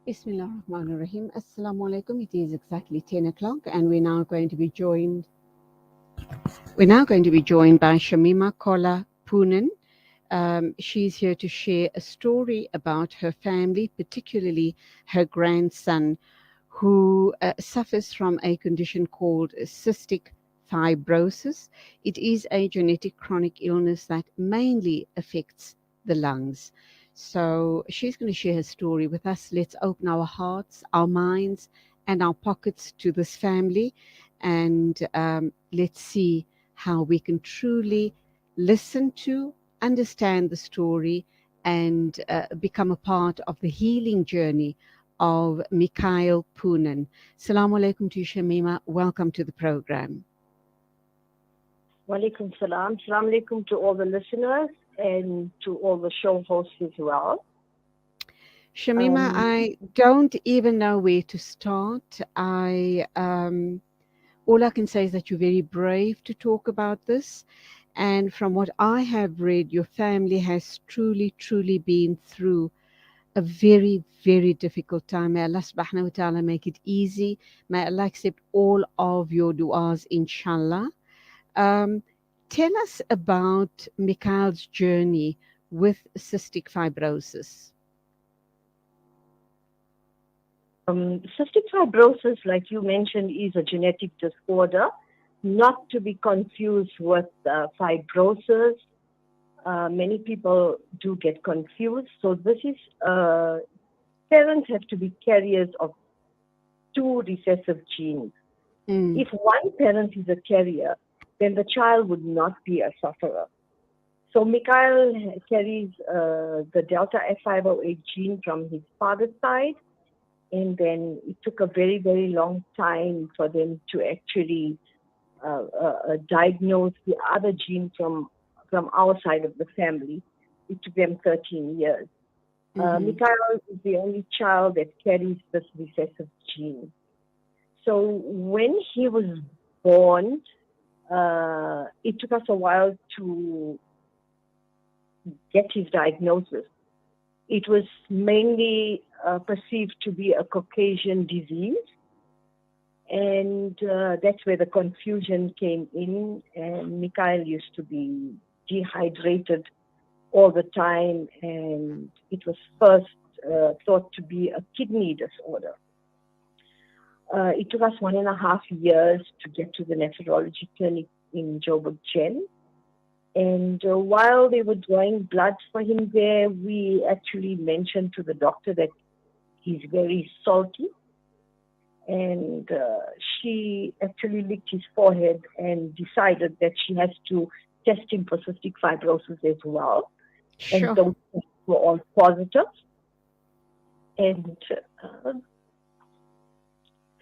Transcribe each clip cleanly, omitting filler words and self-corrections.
Bismillahirrahmanirrahim. Assalamu alaikum. It is exactly 10 o'clock, and we're now going to be joined by Shamima Kola Poonan. She's here to share a story about her family, particularly her grandson, who suffers from a condition called cystic fibrosis. It is a genetic chronic illness that mainly affects the lungs. So she's going to share her story with us. Let's open our hearts, our minds, and our pockets to this family, and let's see how we can truly listen to, understand the story, and become a part of the healing journey of Mikaeel Poonan. Assalamu alaikum to you, Shamima. Welcome to the program. Walaikum salam. Salam alaikum to all the listeners and to all the show hosts as well. Shamima, I don't even know where to start. All I can say is that you're very brave to talk about this. And from what I have read, your family has truly been through a very, very difficult time. May Allah subhanahu wa ta'ala make it easy. May Allah accept all of your du'as, inshallah. Tell us about Mikael's journey with cystic fibrosis. Cystic fibrosis, like you mentioned, is a genetic disorder, not to be confused with fibrosis. Many people do get confused. So this is, parents have to be carriers of two recessive genes. If one parent is a carrier, then the child would not be a sufferer. So Mikaeel carries the delta F508 gene from his father's side. And then it took a very, very long time for them to actually diagnose the other gene from our side of the family. It took them 13 years. Mikaeel is the only child that carries this recessive gene. So when he was born, it took us a while to get his diagnosis. It was mainly perceived to be a Caucasian disease. And that's where the confusion came in. And Mikaeel used to be dehydrated all the time. And it was first thought to be a kidney disorder. It took us 1.5 years to get to the nephrology clinic in Joburg Gen. And while they were drawing blood for him there, we actually mentioned to the doctor that he's very salty. And she actually licked his forehead and decided that she has to test him for cystic fibrosis as well. Sure. And those tests were all positive. And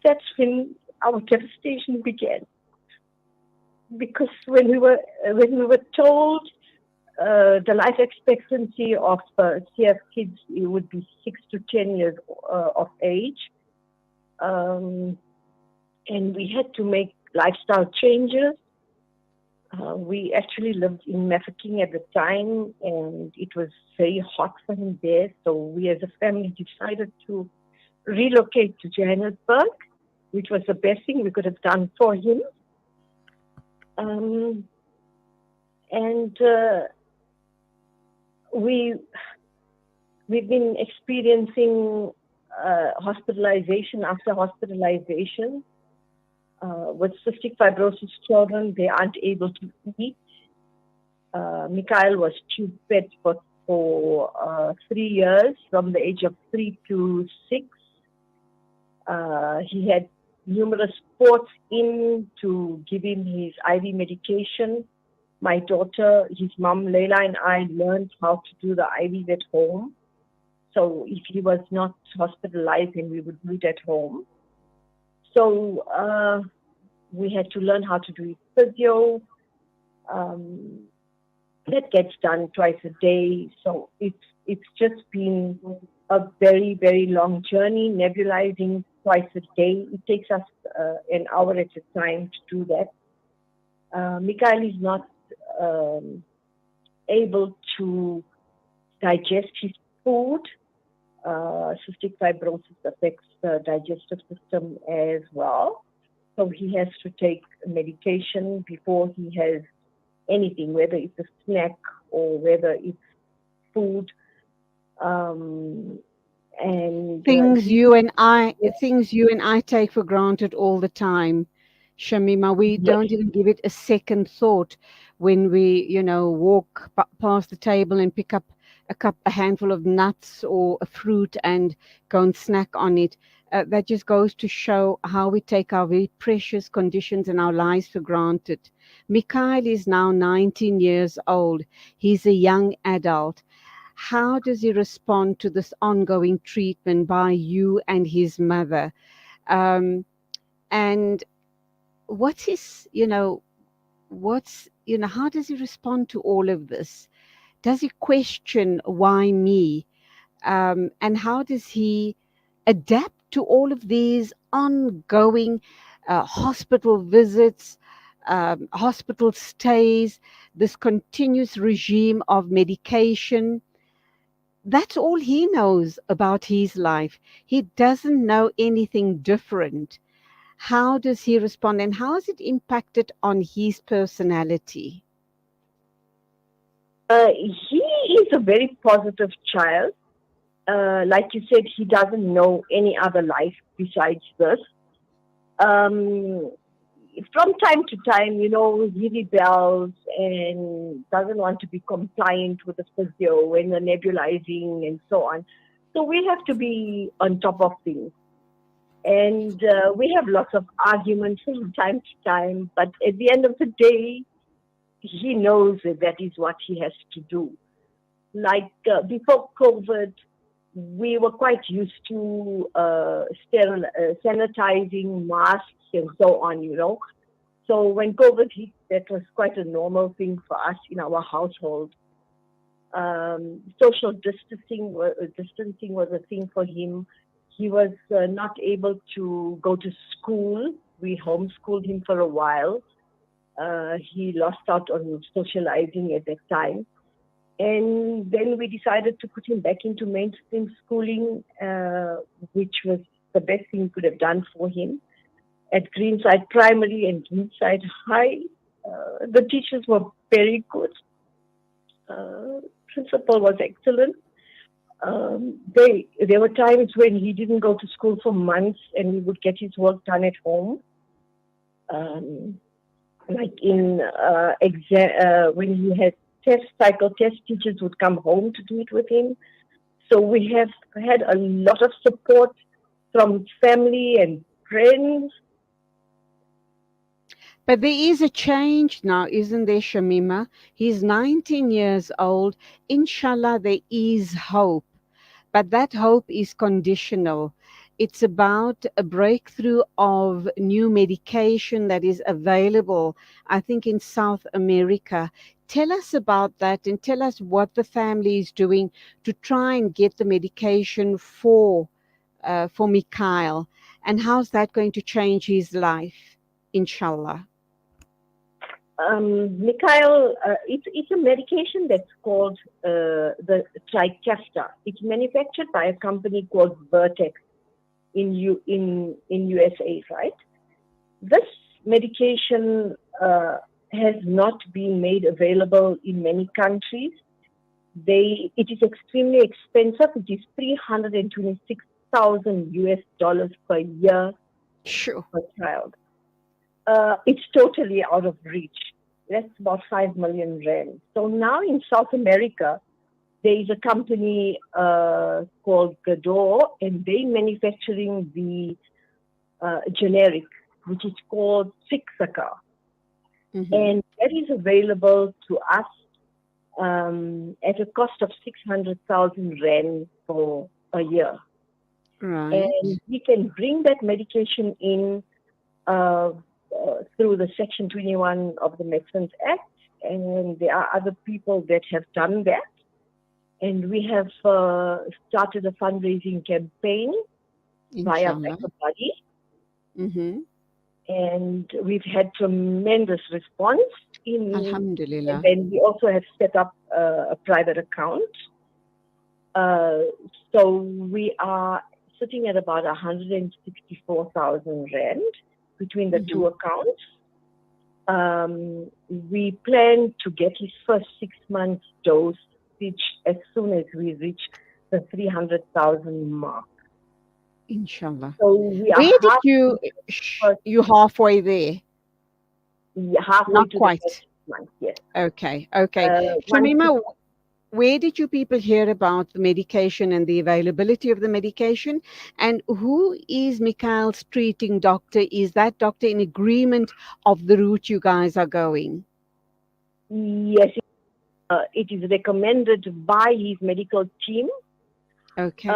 that's when our devastation began. Because when we were told the life expectancy of CF kids, it would be 6 to 10 years of age, and we had to make lifestyle changes. We actually lived in Mafeking at the time, and it was very hot for him there. So we as a family decided to relocate to Johannesburg, which was the best thing we could have done for him. We've been experiencing hospitalization after hospitalization. With cystic fibrosis children, they aren't able to eat. Mikaeel was tube fed for 3 years, from the age of 3 to 6. He had numerous sports in to give him his IV medication. My daughter, his mom, Leila, and I learned how to do the IV at home. So if he was not hospitalized, then we would do it at home. So we had to learn how to do physio. That gets done twice a day. So it's just been a very, very long journey, nebulizing twice a day. It takes us an hour at a time to do that. Mikaeel is not able to digest his food. Cystic fibrosis affects the digestive system as well. So he has to take medication before he has anything, whether it's a snack or whether it's food. And Things you and I take for granted all the time, Shamima. We yes, don't even give it a second thought when we, walk past the table and pick up a handful of nuts or a fruit and go and snack on it. That just goes to show how we take our very precious conditions in our lives for granted. Mikaeel is now 19 years old. He's a young adult. How does he respond to this ongoing treatment by you and his mother? Um, and what's his, how does he respond to all of this? Does he question why me? And how does he adapt to all of these ongoing hospital visits, hospital stays, this continuous regime of medication? That's all he knows about his life. He doesn't know anything different. How does he respond and how has it impacted on his personality? he is a very positive child. Like you said, he doesn't know any other life besides this. Um, from time to time, he rebels and doesn't want to be compliant with the physio when they're nebulizing and so on. So we have to be on top of things. And we have lots of arguments from time to time, but at the end of the day, he knows that is what he has to do. Like before COVID, we were quite used to sanitizing, masks, and so on. So when COVID hit, that was quite a normal thing for us in our household. Social distancing was a thing for him. He was not able to go to school. We homeschooled him for a while. He lost out on socializing at that time. And then we decided to put him back into mainstream schooling, which was the best thing we could have done for him. At Greenside Primary and Greenside High, the teachers were very good. Principal was excellent. There were times when he didn't go to school for months and he would get his work done at home. Like in when he had cycle test, teachers would come home to do it with him. So we have had a lot of support from family and friends. But there is a change now, isn't there, Shamima? He's 19 years old. Inshallah, there is hope. But that hope is conditional. It's about a breakthrough of new medication that is available, I think, in South America. Tell us about that and tell us what the family is doing to try and get the medication for Mikaeel, and how's that going to change his life, inshallah. Mikaeel, it's a medication that's called the Trikafta. It's manufactured by a company called Vertex in USA, right? This medication has not been made available in many countries. It is extremely expensive. It is $326,000 per year per child. It's totally out of reach. That's about 5 million rand. So now in South America, there is a company called Gador, and they're manufacturing the generic, which is called Fixaca. Mm-hmm. And that is available to us at a cost of 600,000 rand for a year. Right. And we can bring that medication in through the Section 21 of the Medicines Act, and there are other people that have done that. And we have started a fundraising campaign via Everybody. Mm-hmm. And we've had tremendous response. Alhamdulillah. And then we also have set up a private account Uh, so we are sitting at about 164,000 rand between the two accounts. We plan to get his first 6 months dosage as soon as we reach the 300,000 mark. Inshallah. So we are Where did you, you halfway there? halfway Not to the first quite. 6 months, yes. Okay. Once Shamima, where did you people hear about the medication and the availability of the medication? And who is Mikael's treating doctor? Is that doctor in agreement of the route you guys are going? Yes, it is recommended by his medical team. Okay.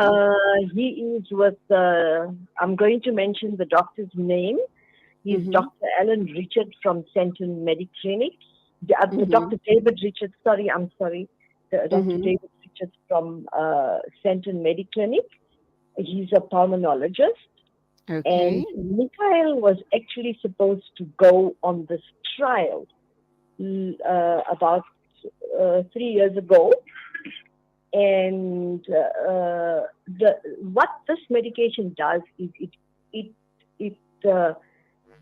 He is with, I'm going to mention the doctor's name. He's Dr. Alan Richard from Centon Mediclinic. Dr. David Richard, I'm sorry. Dr. David Richard from Centon Mediclinic. He's a pulmonologist. Okay. And Mikaeel was actually supposed to go on this trial about 3 years ago. And what this medication does is it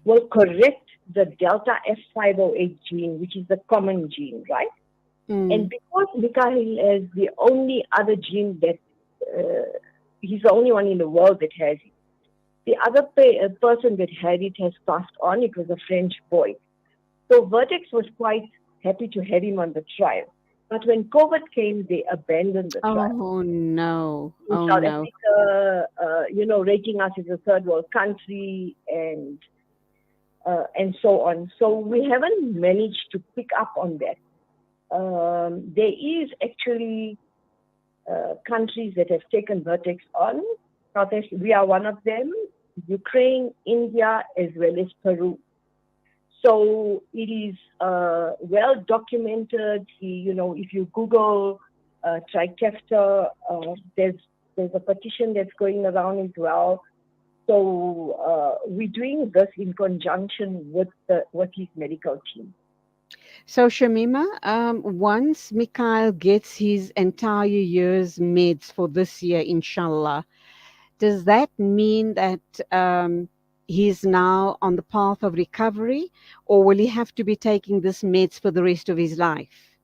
will correct the delta F508 gene, which is the common gene, right? And because Mikaeel is the only other gene that he's the only one in the world that has it. The other person that had it has passed on. It was a French boy. So Vertex was quite happy to have him on the trial. But when COVID came, they abandoned the trial. Oh, no. In South Africa, rating us as a third world country and so on. So we haven't managed to pick up on that. There is actually countries that have taken Vertex on. South Africa, we are one of them. Ukraine, India, as well as Peru. So it is well documented. If you Google Trikafta, there's a petition that's going around as well. So we're doing this in conjunction with his medical team. So Shamima, once Mikaeel gets his entire year's meds for this year, inshallah, does that mean that he's now on the path of recovery, or will he have to be taking this meds for the rest of his life?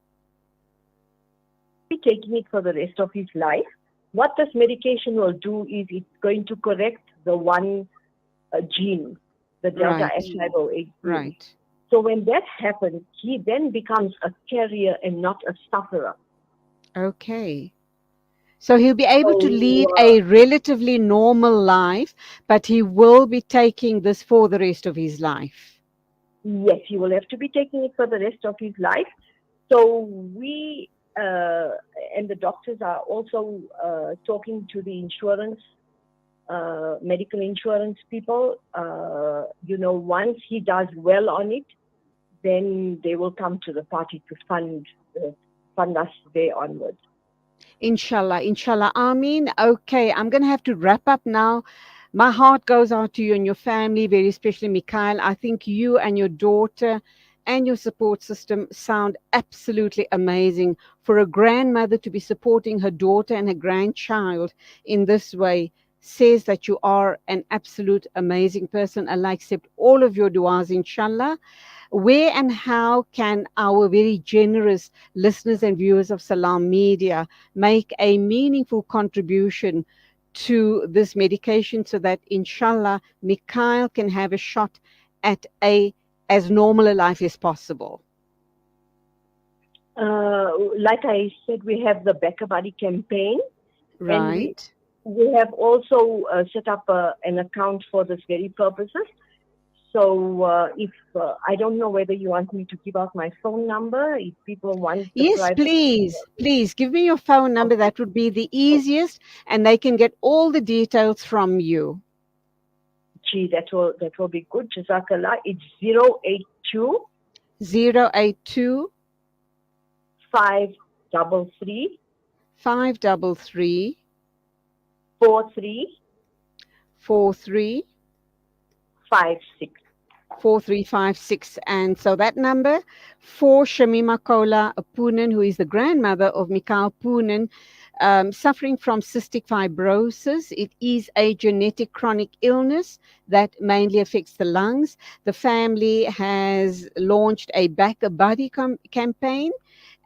He'll be taking it for the rest of his life. What this medication will do is it's going to correct the one gene, the delta F508 gene. Right. So when that happens, he then becomes a carrier and not a sufferer. Okay. So he'll be able to lead a relatively normal life, but he will be taking this for the rest of his life. Yes, he will have to be taking it for the rest of his life. So we and the doctors are also talking to the insurance, medical insurance people. Once he does well on it, then they will come to the party to fund us there onwards. Inshallah, inshallah. Ameen. Okay, I'm going to have to wrap up now. My heart goes out to you and your family, very especially Mikaeel. I think you and your daughter and your support system sound absolutely amazing. For a grandmother to be supporting her daughter and her grandchild in this way says that you are an absolute amazing person. Allah accept all of your du'as, inshallah. Where and how can our very generous listeners and viewers of Salam Media make a meaningful contribution to this medication so that inshallah Mikaeel can have a shot at as normal a life as possible? Like I said, we have the Back a Buddy campaign. Right. And we have also set up an account for this very purposes. So if I don't know whether you want me to give out my phone number, if people want. Yes, please give me your phone number. Okay. That would be the easiest, and they can get all the details from you. Gee, that will be good. Jazakallah. It's 082 082 533 533 43 43 56. 4356. And so that number for Shamima Kola Poonan, who is the grandmother of Mikaeel Poonan, suffering from cystic fibrosis. It is a genetic chronic illness that mainly affects the lungs. The family has launched a Back a Buddy campaign,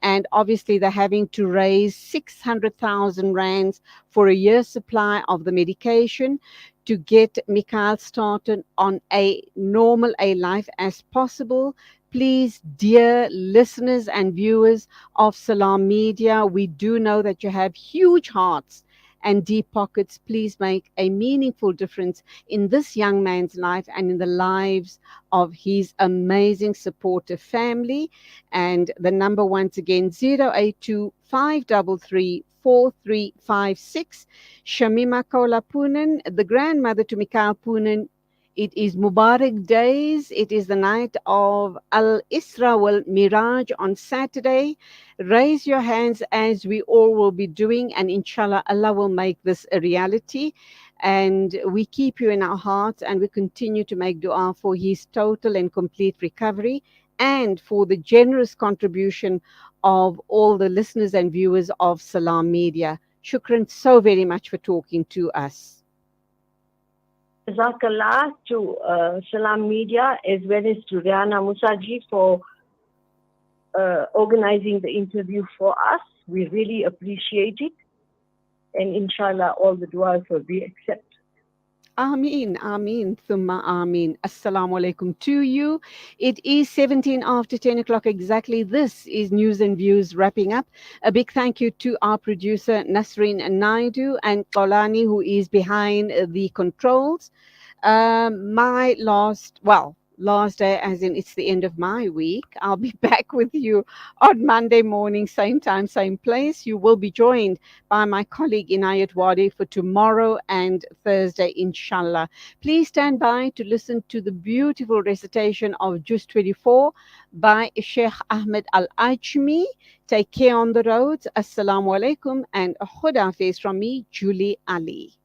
and obviously they're having to raise 600,000 rands for a year's supply of the medication to get Mikaeel started on a normal a life as possible. Please, dear listeners and viewers of Salam Media, we do know that you have huge hearts and deep pockets. Please make a meaningful difference in this young man's life and in the lives of his amazing supportive family. And the number once again, 082 533 4356. Shamima Kola Poonan, the grandmother to Mikaeel Poonan. It is Mubarak days. It is the night of Al Isra wal Miraj on Saturday. Raise your hands as we all will be doing, and inshallah, Allah will make this a reality. And we keep you in our hearts, and we continue to make dua for his total and complete recovery and for the generous contribution of all the listeners and viewers of Salam Media. Shukran so very much for talking to us. Jazakallah to Salam Media as well as to Rihanna Musaji for organizing the interview for us. We really appreciate it. And inshallah, all the du'as will be accepted. Ameen, Ameen, Thumma Ameen. Assalamu alaikum to you. It is 17 after 10 o'clock exactly. This is News and Views wrapping up. A big thank you to our producer Nasreen Naidu and Kolani, who is behind the controls. My last day, as in it's the end of my week. I'll be back with you on Monday morning, same time, same place. You will be joined by my colleague Inayat Wadi for tomorrow and Thursday, inshallah. Please stand by to listen to the beautiful recitation of Juz 24 by Sheikh Ahmed Al Ajmi. Take care on the roads. Assalamu alaikum and Khuda Hafiz from me, Julie Ali.